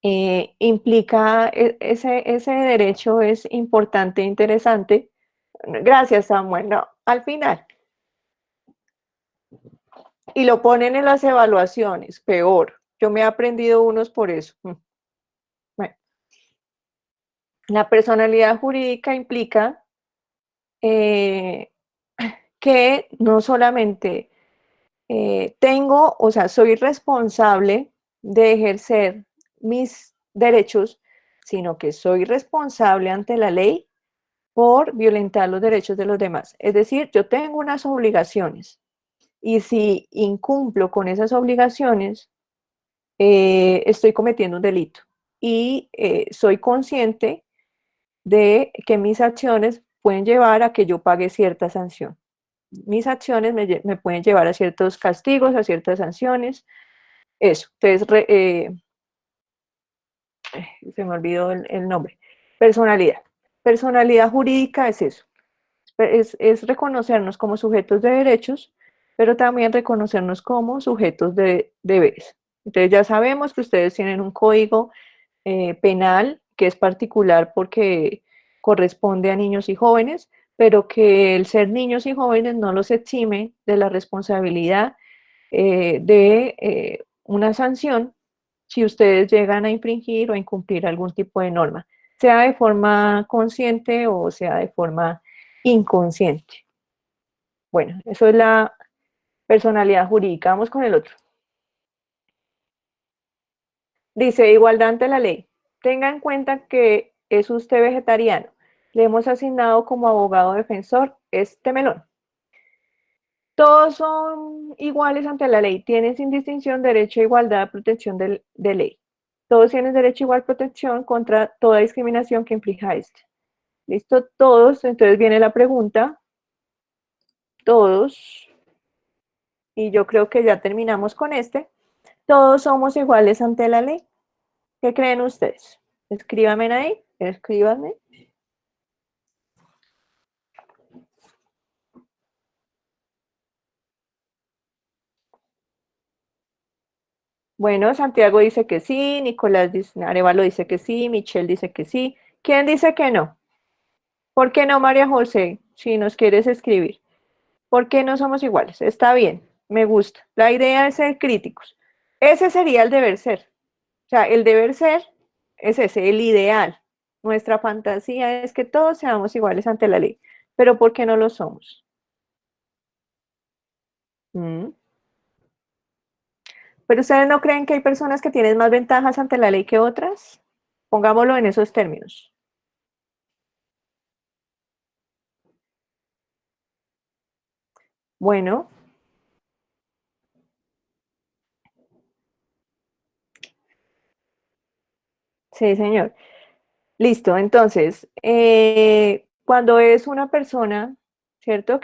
implica, ese derecho es importante e interesante. Gracias, Samuel. No, al final. Y lo ponen en las evaluaciones, peor. Yo me he aprendido unos por eso. Bueno, la personalidad jurídica implica eh, que no solamente tengo, o sea, soy responsable de ejercer mis derechos, sino que soy responsable ante la ley por violentar los derechos de los demás. Es decir, yo tengo unas obligaciones y si incumplo con esas obligaciones, estoy cometiendo un delito y soy consciente de que mis acciones pueden llevar a que yo pague cierta sanción. Mis acciones me pueden llevar a ciertos castigos, a ciertas sanciones, eso. Entonces, se me olvidó el nombre. Personalidad. Personalidad jurídica es eso. Es reconocernos como sujetos de derechos, pero también reconocernos como sujetos de deberes. Entonces ya sabemos que ustedes tienen un código penal que es particular porque corresponde a niños y jóvenes, pero que el ser niños y jóvenes no los exime de la responsabilidad de una sanción si ustedes llegan a infringir o a incumplir algún tipo de norma, sea de forma consciente o sea de forma inconsciente. Bueno, eso es la personalidad jurídica. Vamos con el otro. Dice, igualdad ante la ley. Tenga en cuenta que es usted vegetariano. Le hemos asignado como abogado defensor este melón. Todos son iguales ante la ley. Tienen sin distinción derecho a igualdad, protección de ley. Todos tienen derecho a igual protección contra toda discriminación que implica este. ¿Listo? Todos. Entonces viene la pregunta. Todos. Y yo creo que ya terminamos con este. Todos somos iguales ante la ley. ¿Qué creen ustedes? Escríbanme ahí. Escríbanme. Bueno, Santiago dice que sí, Nicolás dice, Arevalo dice que sí, Michelle dice que sí. ¿Quién dice que no? ¿Por qué no, María José? Si nos quieres escribir. ¿Por qué no somos iguales? Está bien, me gusta. La idea es ser críticos. Ese sería el deber ser. O sea, el deber ser es ese, el ideal. Nuestra fantasía es que todos seamos iguales ante la ley. Pero ¿por qué no lo somos? ¿Mm? ¿Pero ustedes no creen que hay personas que tienen más ventajas ante la ley que otras? Pongámoslo en esos términos. Bueno, sí, señor. Listo, entonces, cuando es una persona, ¿cierto?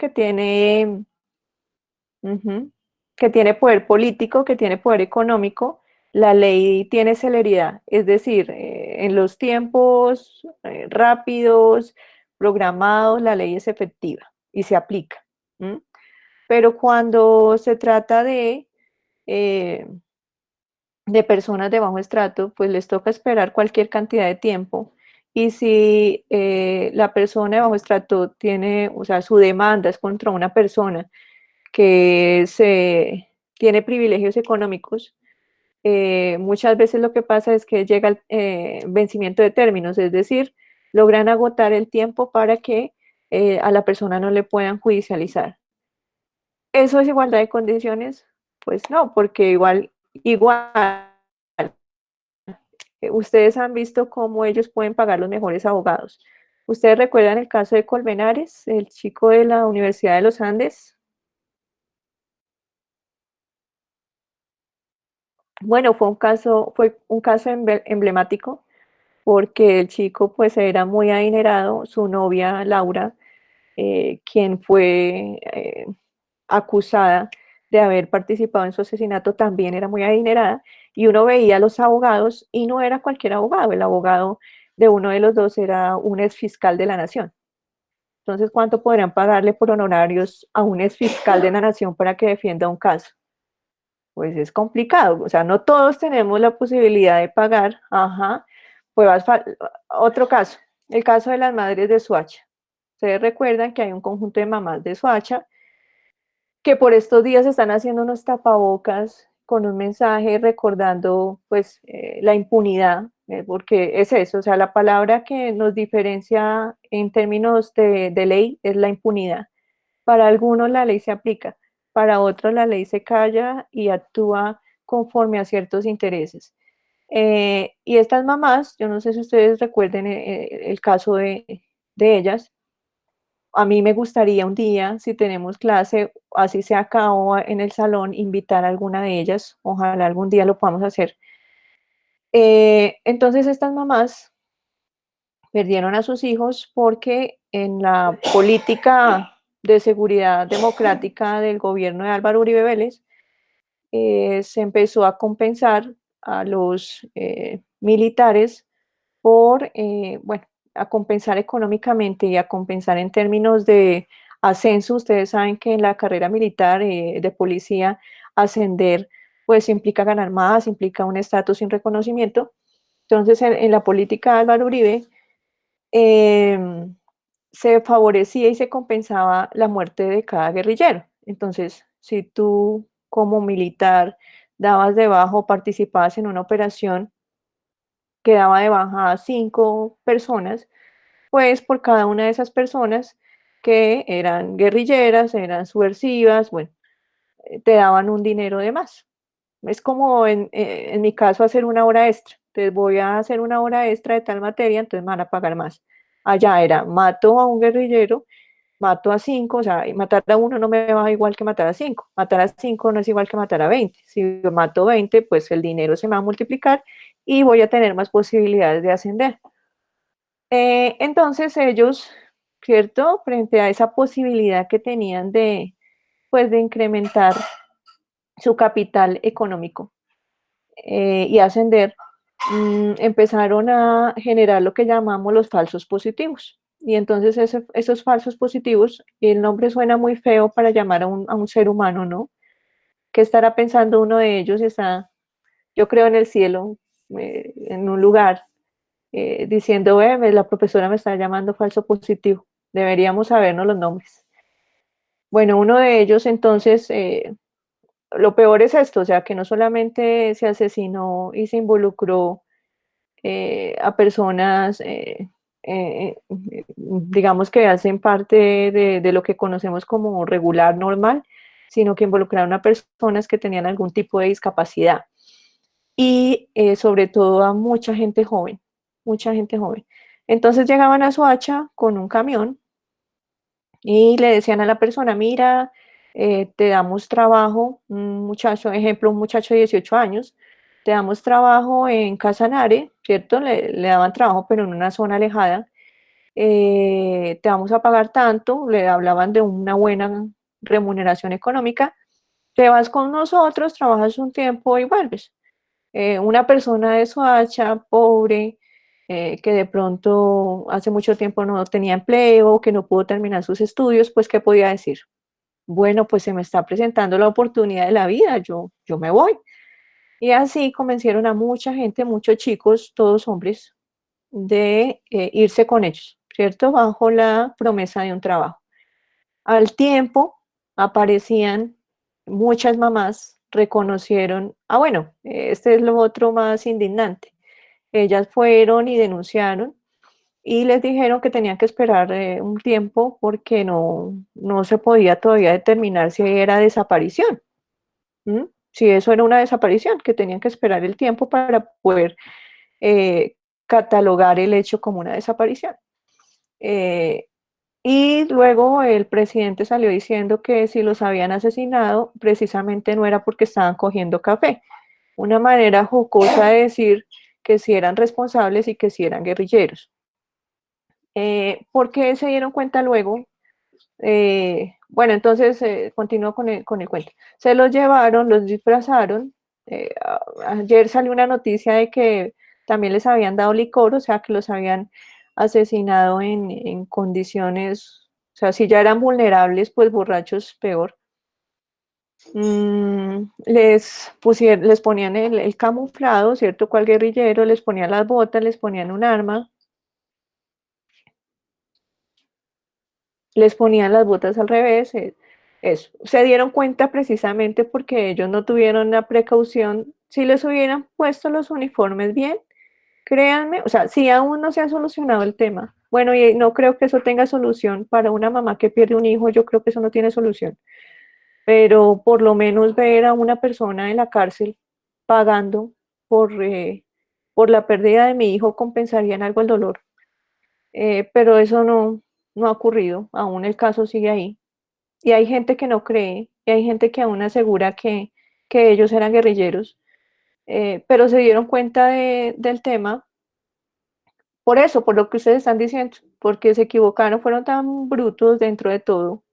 Ujú, que tiene poder político, que tiene poder económico, la ley tiene celeridad, es decir, en los tiempos rápidos, programados, la ley es efectiva y se aplica. ¿M? Pero cuando se trata eh, de personas de bajo estrato, pues les toca esperar cualquier cantidad de tiempo. Y si la persona de bajo estrato tiene, o sea, su demanda es contra una persona que tiene privilegios económicos, muchas veces lo que pasa es que llega el vencimiento de términos, es decir, logran agotar el tiempo para que a la persona no le puedan judicializar. ¿Eso es igualdad de condiciones? Pues no, porque igual, ustedes han visto cómo ellos pueden pagar los mejores abogados. ¿Ustedes recuerdan el caso de Colmenares, el chico de la Universidad de los Andes? Bueno, fue un caso emblemático porque el chico pues era muy adinerado, su novia Laura, quien fue acusada de haber participado en su asesinato, también era muy adinerada, y uno veía a los abogados y no era cualquier abogado, el abogado de uno de los dos era un ex fiscal de la nación. Entonces, ¿cuánto podrían pagarle por honorarios a un ex fiscal de la nación para que defienda un caso? Pues es complicado, o sea, no todos tenemos la posibilidad de pagar, ajá, pues otro caso, el caso de las madres de Soacha. Ustedes recuerdan que hay un conjunto de mamás de Soacha que por estos días están haciendo unos tapabocas con un mensaje recordando pues la impunidad, porque es eso, o sea, la palabra que nos diferencia en términos de ley es la impunidad. Para algunos la ley se aplica, para otros la ley se calla y actúa conforme a ciertos intereses. Y estas mamás, yo no sé si ustedes recuerden el caso de ellas, a mí me gustaría un día, si tenemos clase, así sea acá o en el salón, invitar a alguna de ellas, ojalá algún día lo podamos hacer. Entonces estas mamás perdieron a sus hijos porque en la política de seguridad democrática del gobierno de Álvaro Uribe Vélez se empezó a compensar a los militares por, bueno, a compensar económicamente y a compensar en términos de ascenso. Ustedes saben que en la carrera militar de policía ascender pues implica ganar más, implica un estatus sin reconocimiento. Entonces en la política de Álvaro Uribe eh, se favorecía y se compensaba la muerte de cada guerrillero. Entonces, si tú como militar dabas de baja o participabas en una operación que daba de baja a 5 personas, pues por cada una de esas personas que eran guerrilleras, eran subversivas, bueno, te daban un dinero de más. es como en mi caso hacer una hora extra. Entonces voy a hacer una hora extra de tal materia, entonces me van a pagar más. Allá era, mato a un guerrillero, mato a 5, o sea, y matar a uno no me va igual que matar a 5. Matar a 5 no es igual que matar a 20. Si yo mato 20, pues el dinero se me va a multiplicar y voy a tener más posibilidades de ascender. Entonces ellos, ¿cierto? Frente a esa posibilidad que tenían de, pues, de incrementar su capital económico y ascender, empezaron a generar lo que llamamos los falsos positivos. Y entonces esos falsos positivos, y el nombre suena muy feo para llamar a un ser humano, ¿no? ¿Qué estará pensando uno de ellos? Está, yo creo, en el cielo, en un lugar, diciendo, la profesora me está llamando falso positivo, deberíamos sabernos los nombres. Bueno, uno de ellos entonces, lo peor es esto, o sea, que no solamente se asesinó y se involucró a personas, digamos que hacen parte de lo que conocemos como regular, normal, sino que involucraron a personas que tenían algún tipo de discapacidad y sobre todo a mucha gente joven, mucha gente joven. Entonces llegaban a Soacha con un camión y le decían a la persona, mira, te damos trabajo, un muchacho, ejemplo, un muchacho de 18 años, te damos trabajo en Casanare, ¿cierto? Le daban trabajo, pero en una zona alejada. Te vamos a pagar tanto, le hablaban de una buena remuneración económica, te vas con nosotros, trabajas un tiempo y vuelves. Una persona de Soacha, pobre, que de pronto hace mucho tiempo no tenía empleo, que no pudo terminar sus estudios, pues ¿qué podía decir? Bueno, pues se me está presentando la oportunidad de la vida, yo me voy. Y así convencieron a mucha gente, muchos chicos, todos hombres, de irse con ellos, ¿cierto? Bajo la promesa de un trabajo. Al tiempo aparecían muchas mamás, reconocieron, bueno, este es lo otro más indignante. Ellas fueron y denunciaron y les dijeron que tenían que esperar un tiempo porque no se podía todavía determinar si era desaparición. ¿Mm? Si eso era una desaparición, que tenían que esperar el tiempo para poder eh, catalogar el hecho como una desaparición. Eh, y luego el presidente salió diciendo que si los habían asesinado, precisamente no era porque estaban cogiendo café. Una manera jocosa de decir que si eran responsables y que si eran guerrilleros. ¿Por qué se dieron cuenta luego? Bueno, entonces continúo con el cuento. Se los llevaron, los disfrazaron. Ayer salió una noticia de que también les habían dado licor, o sea, que los habían asesinado en condiciones, o sea, si ya eran vulnerables, pues borrachos peor. Les ponían el camuflado, ¿cierto? Cual guerrillero, les ponían las botas, les ponían un arma, les ponían las botas al revés, eso. Se dieron cuenta precisamente porque ellos no tuvieron la precaución. Si les hubieran puesto los uniformes bien, créanme, o sea, si aún no se ha solucionado el tema, bueno, y no creo que eso tenga solución para una mamá que pierde un hijo, yo creo que eso no tiene solución, pero por lo menos ver a una persona en la cárcel pagando por la pérdida de mi hijo compensaría en algo el dolor. Pero eso no ha ocurrido, aún el caso sigue ahí. Y hay gente que no cree, y hay gente que aún asegura que ellos eran guerrilleros, pero se dieron cuenta del tema por eso, por lo que ustedes están diciendo, porque se equivocaron, fueron tan brutos dentro de todo,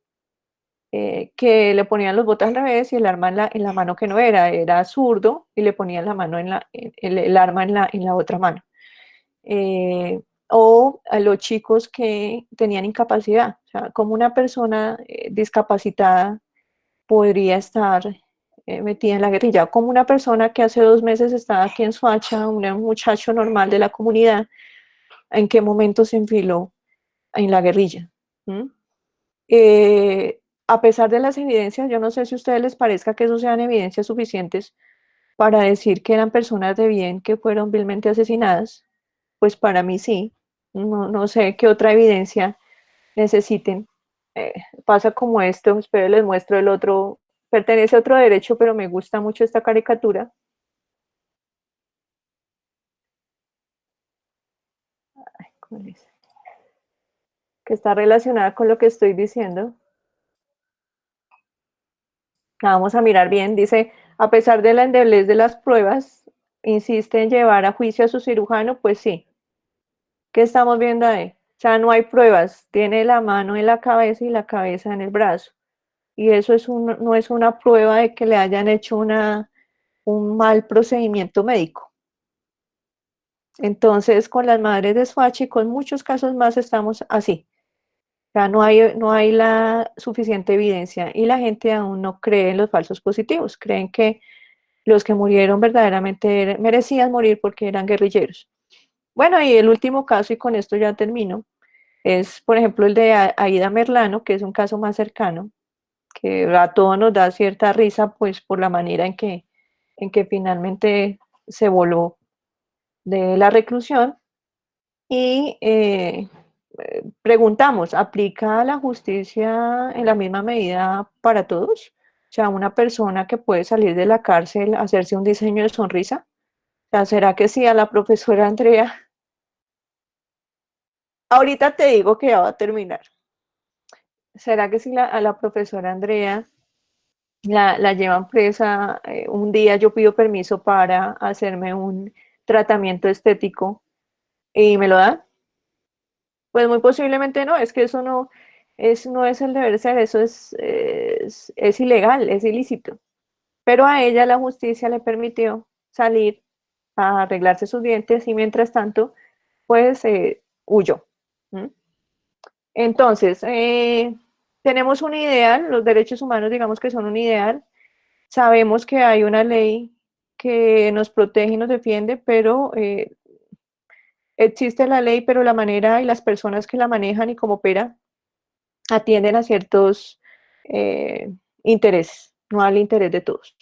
que le ponían los botas al revés y el arma en la mano que no era zurdo y le ponían la mano el arma en la otra mano. O a los chicos que tenían incapacidad, o sea, como una persona discapacitada podría estar metida en la guerrilla, como una persona que hace 2 meses estaba aquí en Soacha, un muchacho normal de la comunidad, en qué momento se enfiló en la guerrilla. ¿Mm? A pesar de las evidencias, yo no sé si a ustedes les parezca que eso sean evidencias suficientes para decir que eran personas de bien que fueron vilmente asesinadas, pues para mí sí. No sé qué otra evidencia necesiten. Eh, Pasa como esto, espero les muestro el otro. pertenece a otro derecho, pero me gusta mucho esta caricatura. ¿Cuál es? Que está relacionada con lo que estoy diciendo. La vamos a mirar bien. Dice, a pesar de la endeblez de las pruebas, insiste en llevar a juicio a su cirujano, pues sí. ¿Qué estamos viendo ahí? O sea, no hay pruebas. Tiene la mano en la cabeza y la cabeza en el brazo. Y eso no es una prueba de que le hayan hecho un mal procedimiento médico. Entonces, con las madres de Swatch y con muchos casos más estamos así. O sea, no hay la suficiente evidencia y la gente aún no cree en los falsos positivos. Creen que los que murieron verdaderamente merecían morir porque eran guerrilleros. Bueno, y el último caso, y con esto ya termino, es, por ejemplo, el de Aida Merlano, que es un caso más cercano, que a todos nos da cierta risa, pues por la manera en que finalmente se voló de la reclusión. Y preguntamos, ¿aplica la justicia en la misma medida para todos? O sea, una persona que puede salir de la cárcel, hacerse un diseño de sonrisa. O sea, ¿será que sí a la profesora Andrea? Ahorita te digo que ya va a terminar. ¿Será que si a la profesora Andrea la llevan presa? Un día yo pido permiso para hacerme un tratamiento estético y me lo dan. Pues muy posiblemente no, es que eso no es el deber ser, eso es ilegal, es ilícito. Pero a ella la justicia le permitió salir a arreglarse sus dientes y mientras tanto, pues huyó. ¿Mm? Entonces, tenemos un ideal, los derechos humanos digamos que son un ideal, sabemos que hay una ley que nos protege y nos defiende, pero existe la ley, pero la manera y las personas que la manejan y cómo opera atienden a ciertos intereses, no al interés de todos.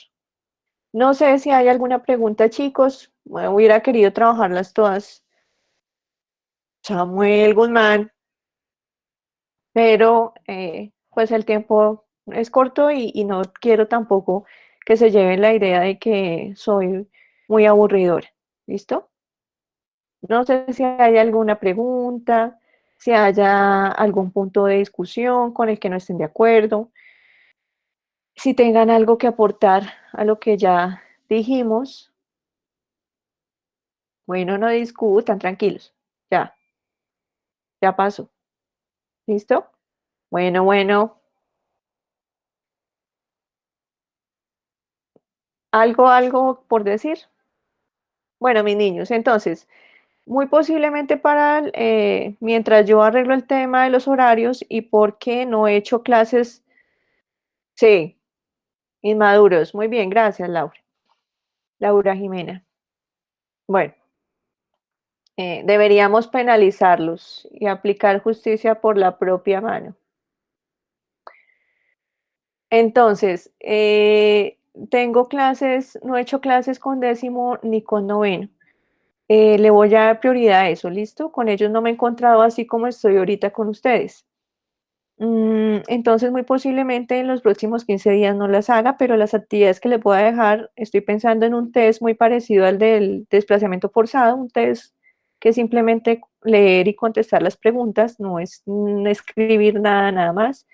No sé si hay alguna pregunta, chicos. Bueno, hubiera querido trabajarlas todas. Samuel Guzmán, pero pues el tiempo es corto y no quiero tampoco que se lleven la idea de que soy muy aburridora. ¿Listo? No sé si hay alguna pregunta, si haya algún punto de discusión con el que no estén de acuerdo, si tengan algo que aportar a lo que ya dijimos. Bueno, no discutan, tranquilos. Ya, ya pasó. ¿Listo? Bueno, bueno. Algo por decir. Bueno, mis niños, entonces, muy posiblemente mientras yo arreglo el tema de los horarios y porque no he hecho clases, sí, inmaduros. Muy bien, gracias, Laura. Laura Jimena. Bueno, deberíamos penalizarlos y aplicar justicia por la propia mano. Entonces, tengo clases, no he hecho clases con décimo ni con noveno. Le voy a dar prioridad a eso, ¿listo? Con ellos no me he encontrado así como estoy ahorita con ustedes. Entonces, muy posiblemente en los próximos 15 días no las haga, pero las actividades que les voy a dejar, estoy pensando en un test muy parecido al del desplazamiento forzado, un test que simplemente leer y contestar las preguntas, no es escribir nada, nada más.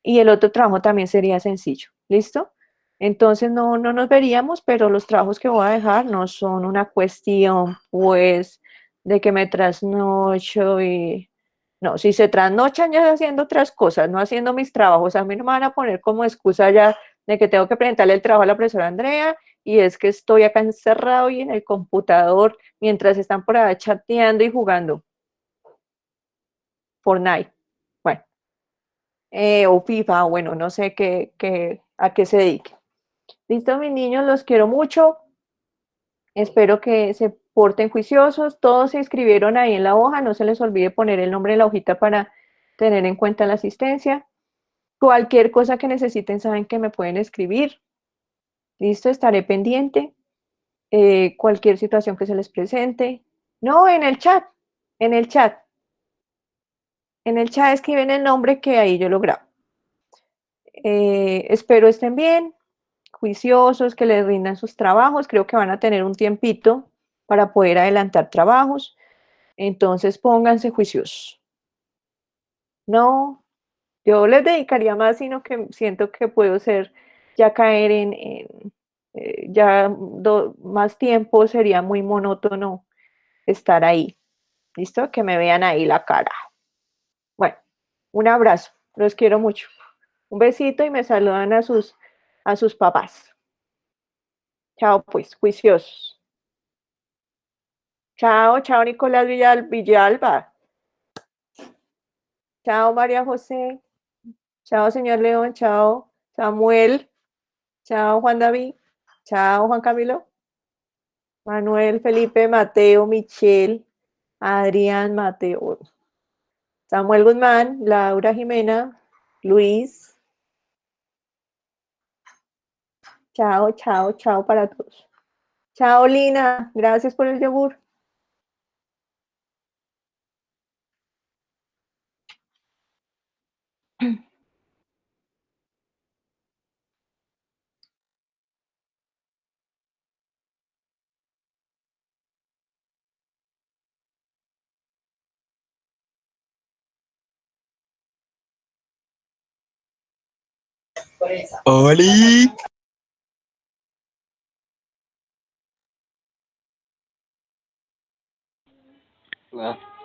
Y el otro trabajo también sería sencillo, ¿listo? Entonces no nos veríamos, pero los trabajos que voy a dejar no son una cuestión, pues, de que me trasnocho y... No, si se trasnochan ya haciendo otras cosas, no haciendo mis trabajos, a mí no me van a poner como excusa ya de que tengo que presentarle el trabajo a la profesora Andrea y es que estoy acá encerrado y en el computador mientras están por ahí chateando y jugando Fortnite. Bueno. O FIFA, bueno, no sé a qué se dedique. Listo, mis niños, los quiero mucho. Espero que se porten juiciosos. Todos se inscribieron ahí en la hoja. No se les olvide poner el nombre en la hojita para tener en cuenta la asistencia. Cualquier cosa que necesiten, saben que me pueden escribir. Listo, estaré pendiente. Cualquier situación que se les presente. No, en el chat. En el chat. En el chat escriben el nombre que ahí yo lo grabo. Espero estén bien, juiciosos, que les rindan sus trabajos. Creo que van a tener un tiempito para poder adelantar trabajos. Entonces pónganse juiciosos. No, yo les dedicaría más, sino que siento que puedo ser, ya caer ya más tiempo sería muy monótono estar ahí. ¿Listo? Que me vean ahí la cara. Bueno, un abrazo. Los quiero mucho. Un besito y me saludan a sus papás. Chao, pues, juiciosos. Chao, chao, Nicolás Villalba. Chao, María José. Chao, señor León. Chao, Samuel. Chao, Juan David. Chao, Juan Camilo. Manuel, Felipe, Mateo, Michelle, Adrián, Mateo, Samuel Guzmán, Laura Jimena, Luis. Chao, chao, chao para todos. Chao, Lina. Gracias por el yogur. ¡Oli! Ah.